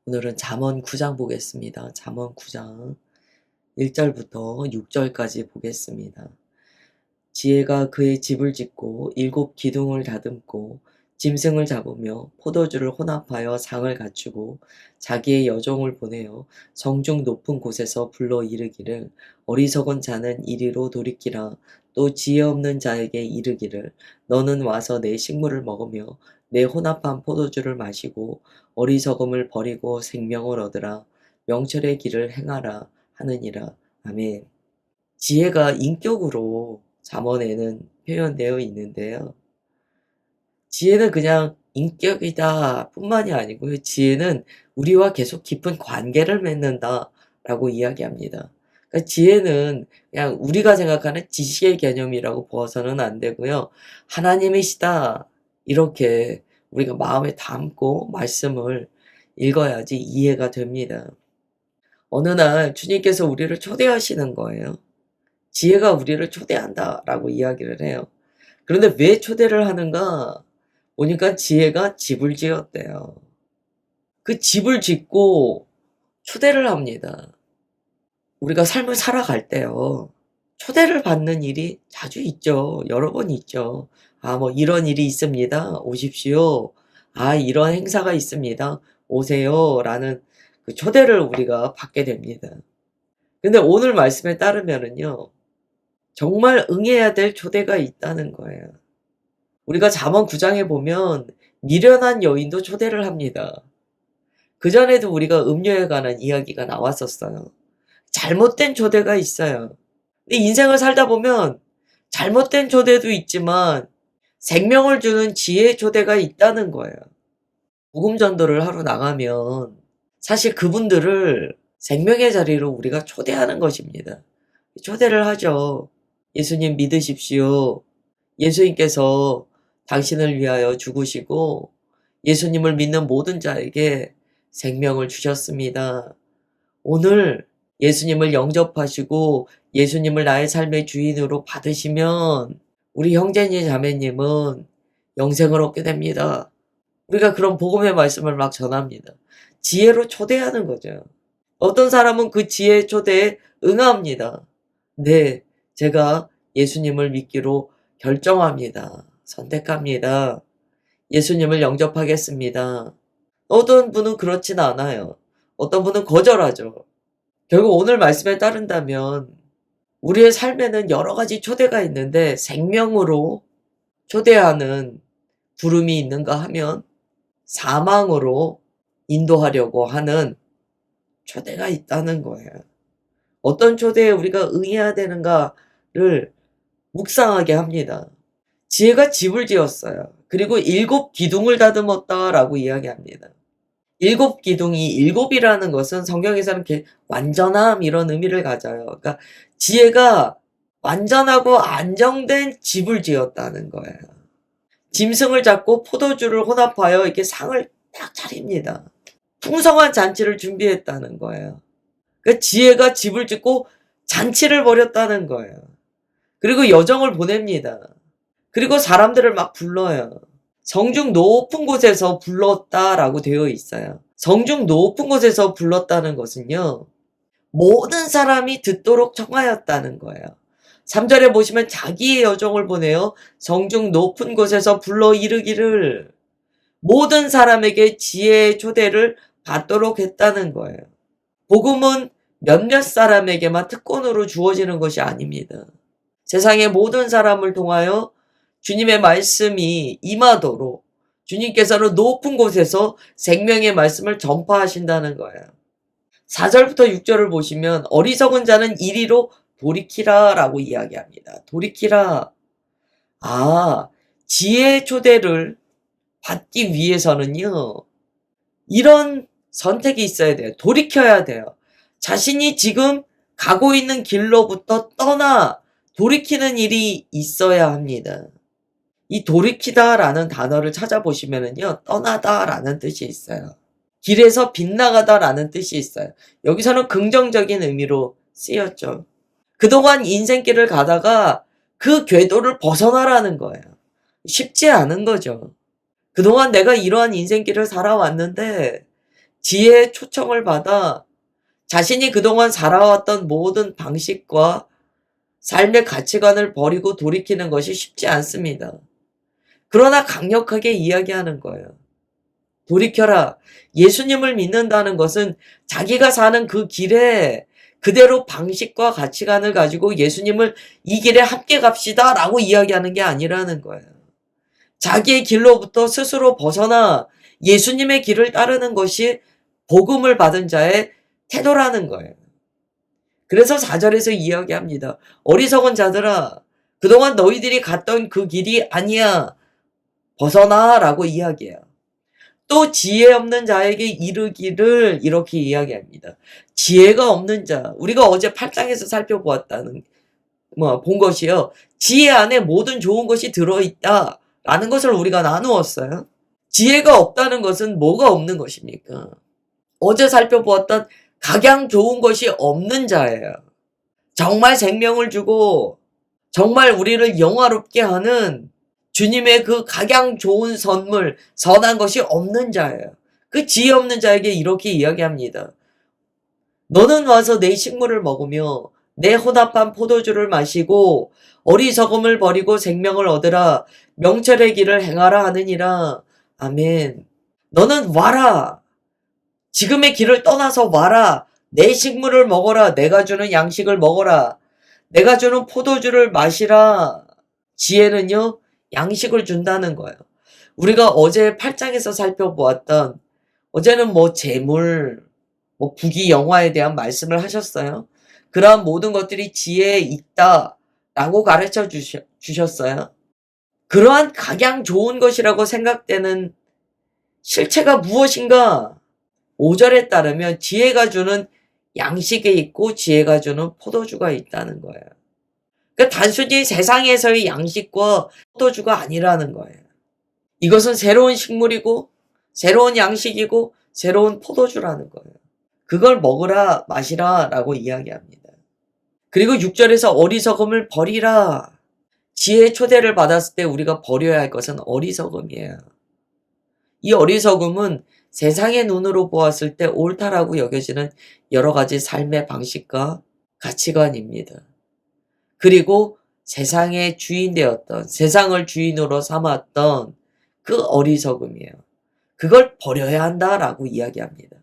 오늘은 잠언 9장 보겠습니다. 잠언 9장 1절부터 6절까지 보겠습니다. 지혜가 그의 집을 짓고 일곱 기둥을 다듬고 짐승을 잡으며 포도주를 혼합하여 상을 갖추고 자기의 여종을 보내어 성중 높은 곳에서 불러 이르기를 어리석은 자는 이리로 돌이키라. 또 지혜 없는 자에게 이르기를 너는 와서 내 식물을 먹으며 내 혼합한 포도주를 마시고 어리석음을 버리고 생명을 얻으라. 명철의 길을 행하라 하느니라. 아멘. 지혜가 인격으로 잠언에는 표현되어 있는데요. 지혜는 그냥 인격이다 뿐만이 아니고요. 지혜는 우리와 계속 깊은 관계를 맺는다라고 이야기합니다. 그러니까 지혜는 그냥 우리가 생각하는 지식의 개념이라고 보아서는 안 되고요. 하나님이시다. 이렇게 우리가 마음에 담고 말씀을 읽어야지 이해가 됩니다. 어느 날 주님께서 우리를 초대하시는 거예요. 지혜가 우리를 초대한다라고 이야기를 해요. 그런데 왜 초대를 하는가? 보니까 지혜가 집을 지었대요. 그 집을 짓고 초대를 합니다. 우리가 삶을 살아갈 때요. 초대를 받는 일이 자주 있죠. 여러 번 있죠. 이런 일이 있습니다. 오십시오. 이런 행사가 있습니다. 오세요. 라는 그 초대를 우리가 받게 됩니다. 근데 오늘 말씀에 따르면은요. 정말 응해야 될 초대가 있다는 거예요. 우리가 잠언 9장에 보면 미련한 여인도 초대를 합니다. 그전에도 우리가 음료에 관한 이야기가 나왔었어요. 잘못된 초대가 있어요. 근데 인생을 살다 보면 잘못된 초대도 있지만 생명을 주는 지혜의 초대가 있다는 거예요. 복음 전도를 하러 나가면 사실 그분들을 생명의 자리로 우리가 초대하는 것입니다. 초대를 하죠. 예수님 믿으십시오. 예수님께서 당신을 위하여 죽으시고 예수님을 믿는 모든 자에게 생명을 주셨습니다. 오늘 예수님을 영접하시고 예수님을 나의 삶의 주인으로 받으시면 우리 형제님 자매님은 영생을 얻게 됩니다. 우리가 그런 복음의 말씀을 막 전합니다. 지혜로 초대하는 거죠. 어떤 사람은 그 지혜의 초대에 응합니다. 네, 제가 예수님을 믿기로 결정합니다. 선택합니다. 예수님을 영접하겠습니다. 어떤 분은 그렇진 않아요. 어떤 분은 거절하죠. 결국 오늘 말씀에 따른다면 우리의 삶에는 여러 가지 초대가 있는데 생명으로 초대하는 부름이 있는가 하면 사망으로 인도하려고 하는 초대가 있다는 거예요. 어떤 초대에 우리가 응해야 되는가를 묵상하게 합니다. 지혜가 집을 지었어요. 그리고 일곱 기둥을 다듬었다라고 이야기합니다. 일곱 기둥이 일곱이라는 것은 성경에서는 완전함 이런 의미를 가져요. 그러니까 지혜가 완전하고 안정된 집을 지었다는 거예요. 짐승을 잡고 포도주를 혼합하여 이렇게 상을 딱 차립니다. 풍성한 잔치를 준비했다는 거예요. 그러니까 지혜가 집을 짓고 잔치를 벌였다는 거예요. 그리고 여정을 보냅니다. 그리고 사람들을 막 불러요. 성중 높은 곳에서 불렀다라고 되어 있어요. 성중 높은 곳에서 불렀다는 것은요. 모든 사람이 듣도록 청하였다는 거예요. 3절에 보시면 자기의 여종을 보내어 성중 높은 곳에서 불러 이르기를 모든 사람에게 지혜의 초대를 받도록 했다는 거예요. 복음은 몇몇 사람에게만 특권으로 주어지는 것이 아닙니다. 세상의 모든 사람을 통하여 주님의 말씀이 임하도록 주님께서는 높은 곳에서 생명의 말씀을 전파하신다는 거예요. 4절부터 6절을 보시면 어리석은 자는 이리로 돌이키라 라고 이야기합니다. 돌이키라. 지혜의 초대를 받기 위해서는요. 이런 선택이 있어야 돼요. 돌이켜야 돼요. 자신이 지금 가고 있는 길로부터 떠나 돌이키는 일이 있어야 합니다. 이 돌이키다라는 단어를 찾아보시면은요. 떠나다라는 뜻이 있어요. 길에서 빗나가다라는 뜻이 있어요. 여기서는 긍정적인 의미로 쓰였죠. 그동안 인생길을 가다가 그 궤도를 벗어나라는 거예요. 쉽지 않은 거죠. 그동안 내가 이러한 인생길을 살아왔는데 지혜의 초청을 받아 자신이 그동안 살아왔던 모든 방식과 삶의 가치관을 버리고 돌이키는 것이 쉽지 않습니다. 그러나 강력하게 이야기하는 거예요. 돌이켜라. 예수님을 믿는다는 것은 자기가 사는 그 길에 그대로 방식과 가치관을 가지고 예수님을 이 길에 함께 갑시다 라고 이야기하는 게 아니라는 거예요. 자기의 길로부터 스스로 벗어나 예수님의 길을 따르는 것이 복음을 받은 자의 태도라는 거예요. 그래서 4절에서 이야기합니다. 어리석은 자들아, 그동안 너희들이 갔던 그 길이 아니야. 벗어나 라고 이야기해요. 또 지혜 없는 자에게 이르기를 이렇게 이야기합니다. 지혜가 없는 자, 우리가 어제 8장에서 살펴보았다는 본 것이요. 지혜 안에 모든 좋은 것이 들어있다 라는 것을 우리가 나누었어요. 지혜가 없다는 것은 뭐가 없는 것입니까? 어제 살펴보았던 각양 좋은 것이 없는 자예요. 정말 생명을 주고 정말 우리를 영화롭게 하는 주님의 그 각양 좋은 선물, 선한 것이 없는 자예요. 그 지혜 없는 자에게 이렇게 이야기합니다. 너는 와서 내 식물을 먹으며 내 혼합한 포도주를 마시고 어리석음을 버리고 생명을 얻으라. 명철의 길을 행하라 하느니라. 아멘. 너는 와라. 지금의 길을 떠나서 와라. 내 식물을 먹어라. 내가 주는 양식을 먹어라. 내가 주는 포도주를 마시라. 지혜는요, 양식을 준다는 거예요. 우리가 어제 8장에서 살펴보았던, 어제는 재물, 부귀 영화에 대한 말씀을 하셨어요. 그러한 모든 것들이 지혜에 있다라고 가르쳐 주셨어요. 그러한 각양 좋은 것이라고 생각되는 실체가 무엇인가? 5절에 따르면 지혜가 주는 양식에 있고 지혜가 주는 포도주가 있다는 거예요. 그러니까 단순히 세상에서의 양식과 포도주가 아니라는 거예요. 이것은 새로운 식물이고 새로운 양식이고 새로운 포도주라는 거예요. 그걸 먹으라 마시라 라고 이야기합니다. 그리고 6절에서 어리석음을 버리라. 지혜의 초대를 받았을 때 우리가 버려야 할 것은 어리석음이에요. 이 어리석음은 세상의 눈으로 보았을 때 옳다라고 여겨지는 여러 가지 삶의 방식과 가치관입니다. 그리고 세상의 주인 되었던, 세상을 주인으로 삼았던 그 어리석음이에요. 그걸 버려야 한다라고 이야기합니다.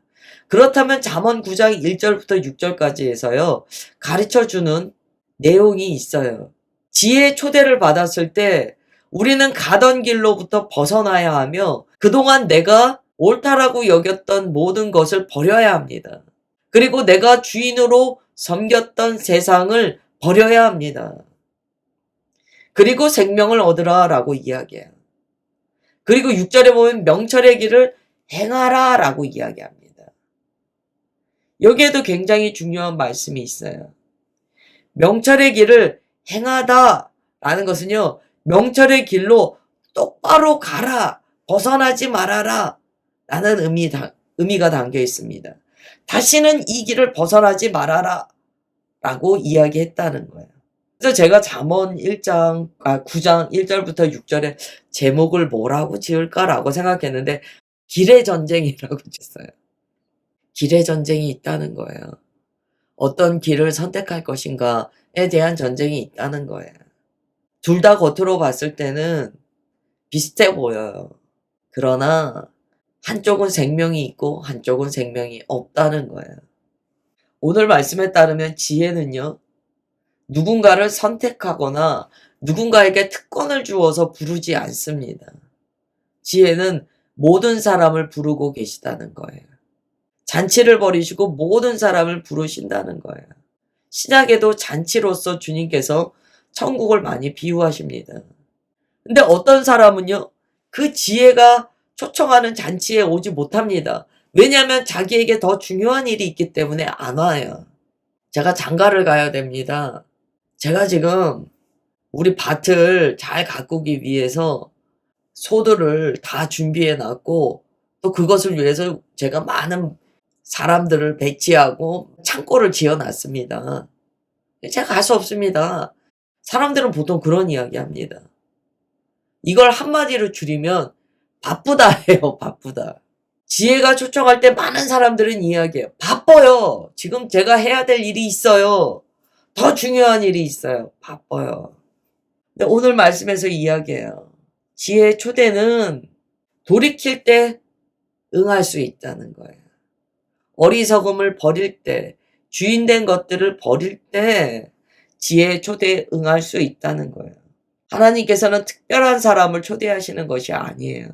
그렇다면 잠언 9장 1절부터 6절까지에서요, 가르쳐주는 내용이 있어요. 지혜의 초대를 받았을 때 우리는 가던 길로부터 벗어나야 하며 그동안 내가 옳다라고 여겼던 모든 것을 버려야 합니다. 그리고 내가 주인으로 섬겼던 세상을 버려야 합니다. 그리고 생명을 얻으라 라고 이야기해요. 그리고 6절에 보면 명철의 길을 행하라 라고 이야기합니다. 여기에도 굉장히 중요한 말씀이 있어요. 명철의 길을 행하다 라는 것은요, 명철의 길로 똑바로 가라, 벗어나지 말아라 라는 의미가 담겨 있습니다. 다시는 이 길을 벗어나지 말아라 라고 이야기했다는 거예요. 그래서 제가 잠언 9장 1절부터 6절에 제목을 뭐라고 지을까라고 생각했는데 길의 전쟁이라고 지었어요. 길의 전쟁이 있다는 거예요. 어떤 길을 선택할 것인가에 대한 전쟁이 있다는 거예요. 둘 다 겉으로 봤을 때는 비슷해 보여요. 그러나 한쪽은 생명이 있고 한쪽은 생명이 없다는 거예요. 오늘 말씀에 따르면 지혜는요, 누군가를 선택하거나 누군가에게 특권을 주어서 부르지 않습니다. 지혜는 모든 사람을 부르고 계시다는 거예요. 잔치를 벌이시고 모든 사람을 부르신다는 거예요. 신약에도 잔치로서 주님께서 천국을 많이 비유하십니다. 근데 어떤 사람은요, 그 지혜가 초청하는 잔치에 오지 못합니다. 왜냐하면 자기에게 더 중요한 일이 있기 때문에 안 와요. 제가 장가를 가야 됩니다. 제가 지금 우리 밭을 잘 가꾸기 위해서 소들을 다 준비해 놨고 또 그것을 위해서 제가 많은 사람들을 배치하고 창고를 지어 놨습니다. 제가 갈 수 없습니다. 사람들은 보통 그런 이야기 합니다. 이걸 한마디로 줄이면 바쁘다 해요, 바쁘다. 지혜가 초청할 때 많은 사람들은 이야기해요. 바빠요. 지금 제가 해야 될 일이 있어요. 더 중요한 일이 있어요. 바빠요. 근데 오늘 말씀에서 이야기해요. 지혜의 초대는 돌이킬 때 응할 수 있다는 거예요. 어리석음을 버릴 때, 주인된 것들을 버릴 때 지혜의 초대에 응할 수 있다는 거예요. 하나님께서는 특별한 사람을 초대하시는 것이 아니에요.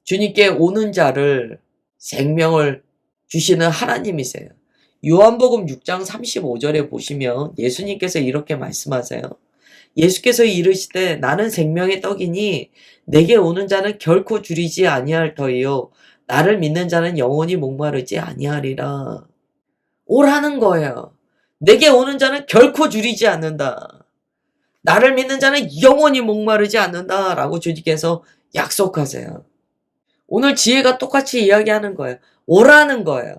주님께 오는 자를 생명을 주시는 하나님이세요. 요한복음 6장 35절에 보시면 예수님께서 이렇게 말씀하세요. 예수께서 이르시되 나는 생명의 떡이니 내게 오는 자는 결코 줄이지 아니할 터이요 나를 믿는 자는 영원히 목마르지 아니하리라. 오라는 거예요. 내게 오는 자는 결코 줄이지 않는다. 나를 믿는 자는 영원히 목마르지 않는다 라고 주님께서 약속하세요. 오늘 지혜가 똑같이 이야기하는 거예요. 오라는 거예요.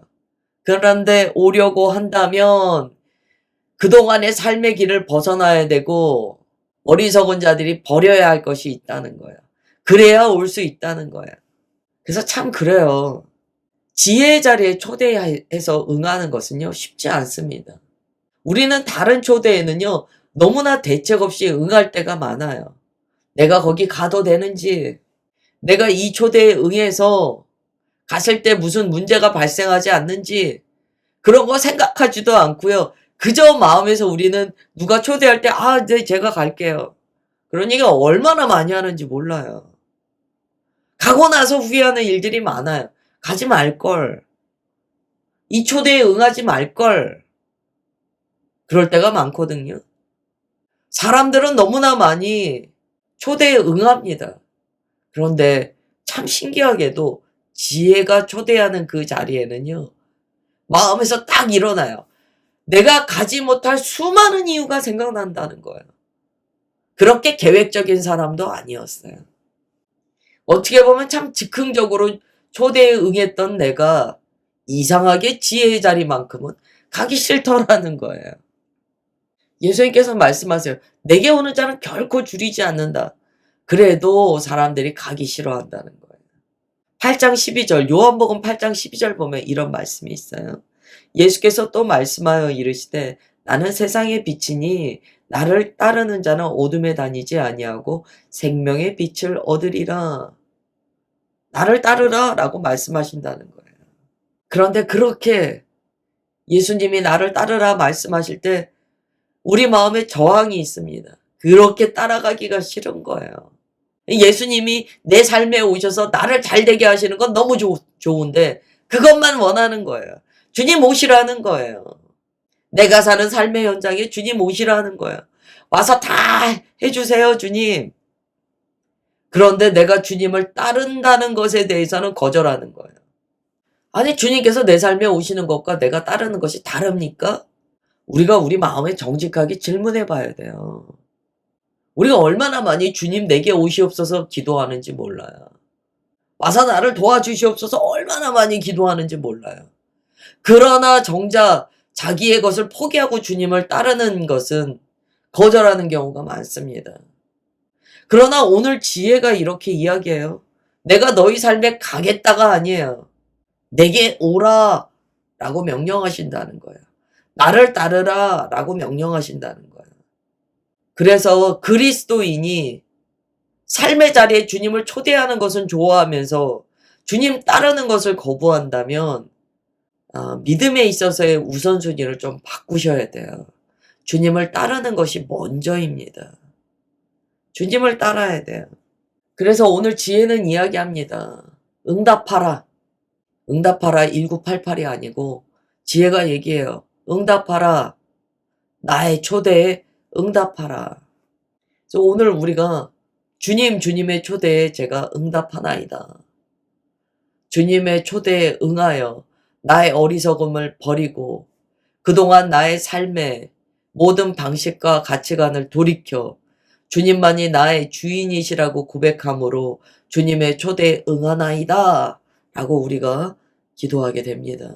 그런데 오려고 한다면 그동안의 삶의 길을 벗어나야 되고 어리석은 자들이 버려야 할 것이 있다는 거예요. 그래야 올 수 있다는 거예요. 그래서 참 그래요. 지혜의 자리에 초대해서 응하는 것은요 쉽지 않습니다. 우리는 다른 초대에는요 너무나 대책 없이 응할 때가 많아요. 내가 거기 가도 되는지, 내가 이 초대에 응해서 갔을 때 무슨 문제가 발생하지 않는지 그런 거 생각하지도 않고요. 그저 마음에서 우리는 누가 초대할 때 네 제가 갈게요. 그런 얘기 얼마나 많이 하는지 몰라요. 가고 나서 후회하는 일들이 많아요. 가지 말걸. 이 초대에 응하지 말걸. 그럴 때가 많거든요. 사람들은 너무나 많이 초대에 응합니다. 그런데 참 신기하게도 지혜가 초대하는 그 자리에는요. 마음에서 딱 일어나요. 내가 가지 못할 수많은 이유가 생각난다는 거예요. 그렇게 계획적인 사람도 아니었어요. 어떻게 보면 참 즉흥적으로 초대에 응했던 내가 이상하게 지혜의 자리만큼은 가기 싫더라는 거예요. 예수님께서 말씀하세요. 내게 오는 자는 결코 줄이지 않는다. 그래도 사람들이 가기 싫어한다는 거예요. 8장 12절, 요한복음 8장 12절 보면 이런 말씀이 있어요. 예수께서 또 말씀하여 이르시되 나는 세상의 빛이니 나를 따르는 자는 어둠에 다니지 아니하고 생명의 빛을 얻으리라. 나를 따르라 라고 말씀하신다는 거예요. 그런데 그렇게 예수님이 나를 따르라 말씀하실 때 우리 마음에 저항이 있습니다. 그렇게 따라가기가 싫은 거예요. 예수님이 내 삶에 오셔서 나를 잘되게 하시는 건 너무 좋은데 그것만 원하는 거예요. 주님 오시라는 거예요. 내가 사는 삶의 현장에 주님 오시라는 거예요. 와서 다 해주세요, 주님. 그런데 내가 주님을 따른다는 것에 대해서는 거절하는 거예요. 아니, 주님께서 내 삶에 오시는 것과 내가 따르는 것이 다릅니까? 우리가 우리 마음에 정직하게 질문해 봐야 돼요. 우리가 얼마나 많이 주님 내게 오시옵소서 기도하는지 몰라요. 와서 나를 도와주시옵소서 얼마나 많이 기도하는지 몰라요. 그러나 정작 자기의 것을 포기하고 주님을 따르는 것은 거절하는 경우가 많습니다. 그러나 오늘 지혜가 이렇게 이야기해요. 내가 너희 삶에 가겠다가 아니에요. 내게 오라 라고 명령하신다는 거예요. 나를 따르라 라고 명령하신다는 거예요. 그래서 그리스도인이 삶의 자리에 주님을 초대하는 것은 좋아하면서 주님 따르는 것을 거부한다면 믿음에 있어서의 우선순위를 좀 바꾸셔야 돼요. 주님을 따르는 것이 먼저입니다. 주님을 따라야 돼요. 그래서 오늘 지혜는 이야기합니다. 응답하라. 응답하라 1988이 아니고 지혜가 얘기해요. 응답하라. 나의 초대에 응답하라. 그래서 오늘 우리가 주님의 초대에 제가 응답하나이다. 주님의 초대에 응하여 나의 어리석음을 버리고 그동안 나의 삶의 모든 방식과 가치관을 돌이켜 주님만이 나의 주인이시라고 고백함으로 주님의 초대에 응하나이다 라고 우리가 기도하게 됩니다.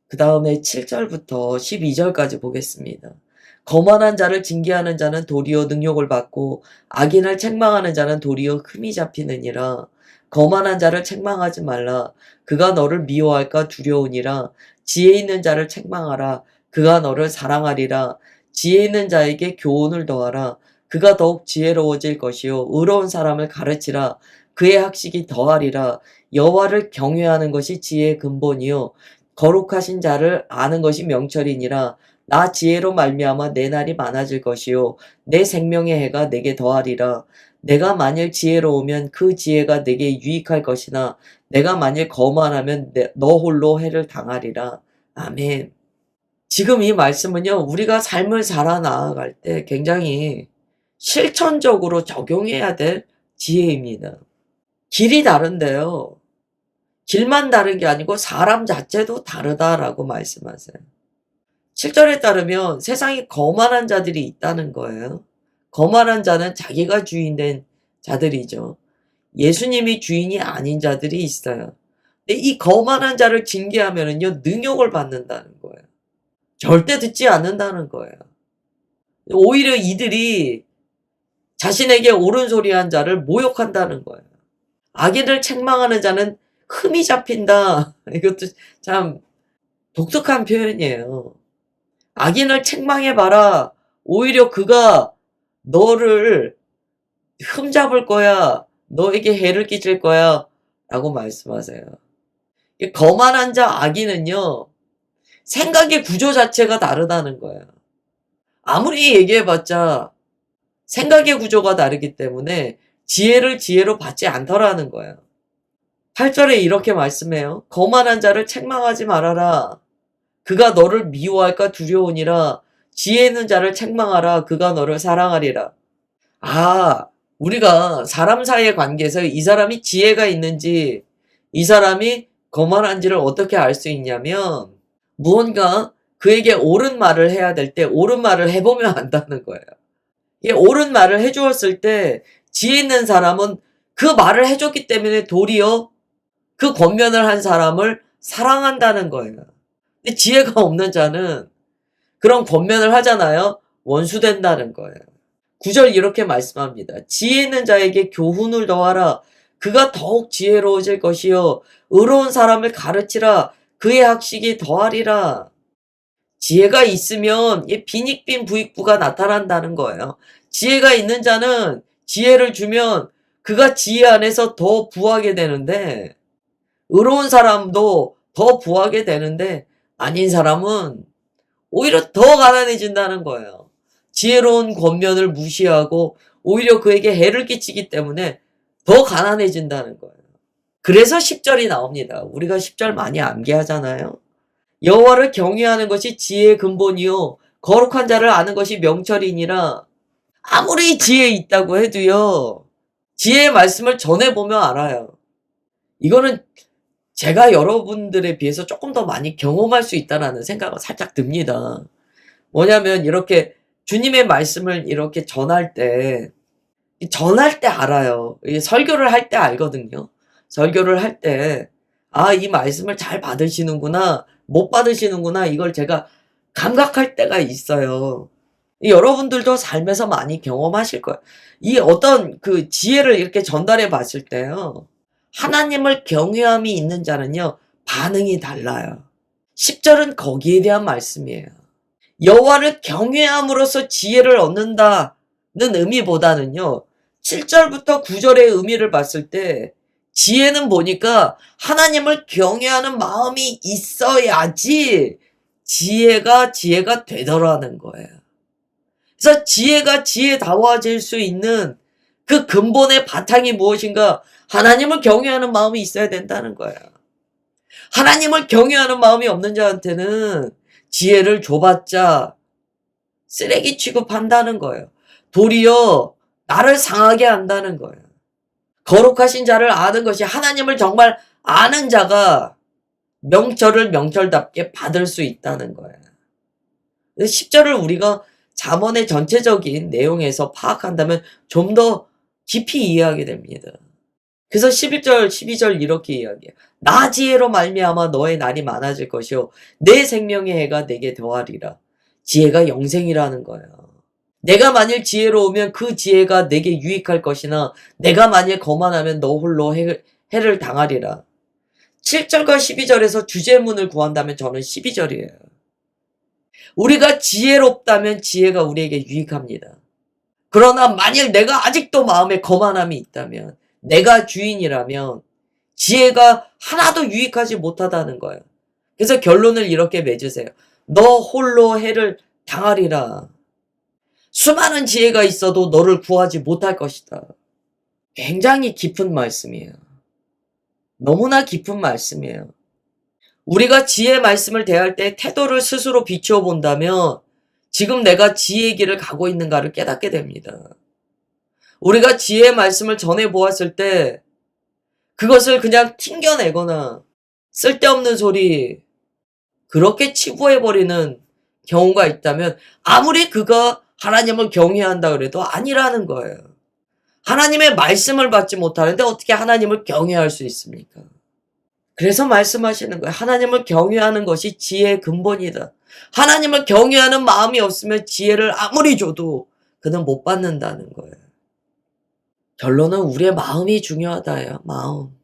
그 다음에 7절부터 12절까지 보겠습니다. 거만한 자를 징계하는 자는 도리어 능욕을 받고 악인을 책망하는 자는 도리어 흠이 잡히느니라. 거만한 자를 책망하지 말라. 그가 너를 미워할까 두려우니라. 지혜 있는 자를 책망하라. 그가 너를 사랑하리라. 지혜 있는 자에게 교훈을 더하라. 그가 더욱 지혜로워질 것이요 의로운 사람을 가르치라. 그의 학식이 더하리라. 여호와를 경외하는 것이 지혜의 근본이요 거룩하신 자를 아는 것이 명철이니라. 나 지혜로 말미암아 내 날이 많아질 것이요 내 생명의 해가 내게 더하리라. 내가 만일 지혜로우면 그 지혜가 내게 유익할 것이나 내가 만일 거만하면 너 홀로 해를 당하리라. 아멘. 지금 이 말씀은요, 우리가 삶을 살아나갈 때 굉장히 실천적으로 적용해야 될 지혜입니다. 길이 다른데요. 길만 다른 게 아니고 사람 자체도 다르다라고 말씀하세요. 7절에 따르면 세상에 거만한 자들이 있다는 거예요. 거만한 자는 자기가 주인된 자들이죠. 예수님이 주인이 아닌 자들이 있어요. 근데 이 거만한 자를 징계하면은요, 능욕을 받는다는 거예요. 절대 듣지 않는다는 거예요. 오히려 이들이 자신에게 옳은 소리 한 자를 모욕한다는 거예요. 악인을 책망하는 자는 흠이 잡힌다. 이것도 참 독특한 표현이에요. 악인을 책망해봐라. 오히려 그가 너를 흠잡을 거야. 너에게 해를 끼칠 거야. 라고 말씀하세요. 거만한 자 악인은요, 생각의 구조 자체가 다르다는 거예요. 아무리 얘기해봤자 생각의 구조가 다르기 때문에 지혜를 지혜로 받지 않더라는 거예요. 8절에 이렇게 말씀해요. 거만한 자를 책망하지 말아라. 그가 너를 미워할까 두려우니라. 지혜 있는 자를 책망하라. 그가 너를 사랑하리라. 우리가 사람 사이의 관계에서 이 사람이 지혜가 있는지 이 사람이 거만한지를 어떻게 알 수 있냐면 무언가 그에게 옳은 말을 해야 될 때 옳은 말을 해보면 안다는 거예요. 이 옳은 말을 해주었을 때 지혜 있는 사람은 그 말을 해줬기 때문에 도리어 그 권면을 한 사람을 사랑한다는 거예요. 근데 지혜가 없는 자는 그런 권면을 하잖아요. 원수된다는 거예요. 9절 이렇게 말씀합니다. 지혜 있는 자에게 교훈을 더하라. 그가 더욱 지혜로워질 것이요 의로운 사람을 가르치라. 그의 학식이 더하리라. 지혜가 있으면 빈익빈 부익부가 나타난다는 거예요. 지혜가 있는 자는 지혜를 주면 그가 지혜 안에서 더 부하게 되는데 의로운 사람도 더 부하게 되는데 아닌 사람은 오히려 더 가난해진다는 거예요. 지혜로운 권면을 무시하고 오히려 그에게 해를 끼치기 때문에 더 가난해진다는 거예요. 그래서 10절이 나옵니다. 우리가 10절 많이 암기하잖아요. 여호와를 경외하는 것이 지혜의 근본이요 거룩한 자를 아는 것이 명철이니라. 아무리 지혜 있다고 해도요, 지혜의 말씀을 전해보면 알아요. 이거는 제가 여러분들에 비해서 조금 더 많이 경험할 수 있다라는 생각은 살짝 듭니다. 뭐냐면 이렇게 주님의 말씀을 이렇게 전할 때 알아요. 설교를 할 때 알거든요. 설교를 할 때 이 말씀을 잘 받으시는구나, 못 받으시는구나, 이걸 제가 감각할 때가 있어요. 여러분들도 삶에서 많이 경험하실 거예요. 이 어떤 그 지혜를 이렇게 전달해 봤을 때요, 하나님을 경외함이 있는 자는요, 반응이 달라요. 10절은 거기에 대한 말씀이에요. 여호와를 경외함으로써 지혜를 얻는다는 의미보다는요, 7절부터 9절의 의미를 봤을 때 지혜는 보니까 하나님을 경외하는 마음이 있어야지 지혜가 되더라는 거예요. 그래서 지혜가 지혜다워질 수 있는 그 근본의 바탕이 무엇인가? 하나님을 경외하는 마음이 있어야 된다는 거예요. 하나님을 경외하는 마음이 없는 자한테는 지혜를 줘봤자 쓰레기 취급한다는 거예요. 도리어 나를 상하게 한다는 거예요. 거룩하신 자를 아는 것이, 하나님을 정말 아는 자가 명철을 명철답게 받을 수 있다는 거예요. 10절을 우리가 잠언의 전체적인 내용에서 파악한다면 좀 더 깊이 이해하게 됩니다. 그래서 11절, 12절 이렇게 이야기해요. 나 지혜로 말미암아 너의 날이 많아질 것이요 내 생명의 해가 내게 더하리라. 지혜가 영생이라는 거예요. 내가 만일 지혜로우면 그 지혜가 내게 유익할 것이나 내가 만일 거만하면 너 홀로 해를 당하리라. 7절과 12절에서 주제문을 구한다면 저는 12절이에요. 우리가 지혜롭다면 지혜가 우리에게 유익합니다. 그러나 만일 내가 아직도 마음에 거만함이 있다면, 내가 주인이라면 지혜가 하나도 유익하지 못하다는 거예요. 그래서 결론을 이렇게 맺으세요. 너 홀로 해를 당하리라. 수많은 지혜가 있어도 너를 구하지 못할 것이다. 굉장히 깊은 말씀이에요. 너무나 깊은 말씀이에요. 우리가 지혜의 말씀을 대할 때 태도를 스스로 비추어 본다면 지금 내가 지혜의 길을 가고 있는가를 깨닫게 됩니다. 우리가 지혜의 말씀을 전해 보았을 때 그것을 그냥 튕겨내거나 쓸데없는 소리 그렇게 치부해버리는 경우가 있다면 아무리 그가 하나님을 경외한다 그래도 아니라는 거예요. 하나님의 말씀을 받지 못하는데 어떻게 하나님을 경외할 수 있습니까? 그래서 말씀하시는 거예요. 하나님을 경외하는 것이 지혜의 근본이다. 하나님을 경외하는 마음이 없으면 지혜를 아무리 줘도 그는 못 받는다는 거예요. 결론은 우리의 마음이 중요하다예요. 마음.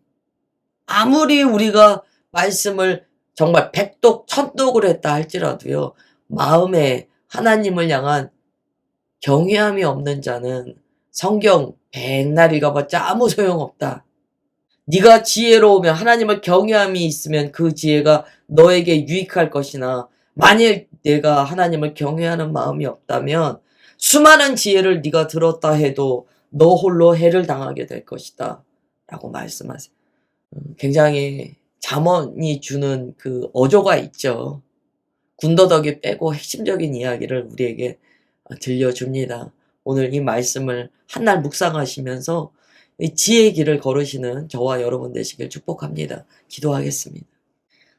아무리 우리가 말씀을 정말 백독 천독을 했다 할지라도요. 마음에 하나님을 향한 경외함이 없는 자는 성경 백날 읽어봤자 아무 소용없다. 네가 지혜로우면 하나님을 경외함이 있으면 그 지혜가 너에게 유익할 것이나 만일 내가 하나님을 경외하는 마음이 없다면 수많은 지혜를 네가 들었다 해도 너 홀로 해를 당하게 될 것이다. 라고 말씀하세요. 굉장히 잠언이 주는 그 어조가 있죠. 군더더기 빼고 핵심적인 이야기를 우리에게 들려줍니다. 오늘 이 말씀을 한날 묵상하시면서 지혜의 길을 걸으시는 저와 여러분 되시길 축복합니다. 기도하겠습니다.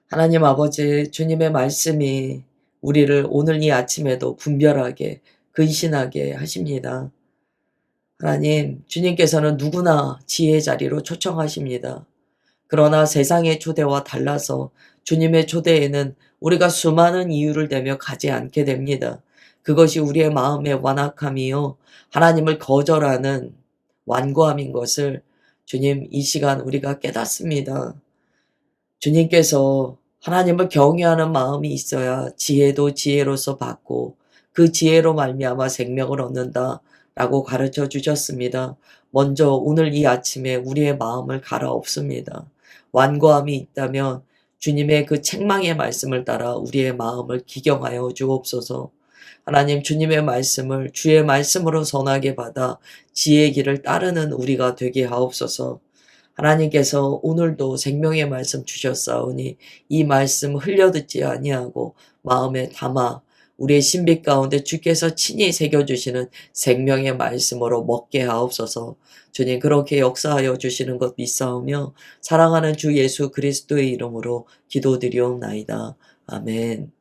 하나님 아버지, 주님의 말씀이 우리를 오늘 이 아침에도 분별하게, 근신하게 하십니다. 하나님, 주님께서는 누구나 지혜의 자리로 초청하십니다. 그러나 세상의 초대와 달라서 주님의 초대에는 우리가 수많은 이유를 대며 가지 않게 됩니다. 그것이 우리의 마음의 완악함이요. 하나님을 거절하는 완고함인 것을 주님 이 시간 우리가 깨닫습니다. 주님께서 하나님을 경외하는 마음이 있어야 지혜도 지혜로서 받고 그 지혜로 말미암아 생명을 얻는다라고 가르쳐 주셨습니다. 먼저 오늘 이 아침에 우리의 마음을 갈아엎습니다. 완고함이 있다면 주님의 그 책망의 말씀을 따라 우리의 마음을 기경하여 주옵소서. 하나님 주님의 말씀을 주의 말씀으로 선하게 받아 지혜의 길을 따르는 우리가 되게 하옵소서. 하나님께서 오늘도 생명의 말씀 주셨사오니 이 말씀 흘려듣지 아니하고 마음에 담아 우리의 신비 가운데 주께서 친히 새겨주시는 생명의 말씀으로 먹게 하옵소서. 주님 그렇게 역사하여 주시는 것 믿사오며 사랑하는 주 예수 그리스도의 이름으로 기도드리옵나이다. 아멘.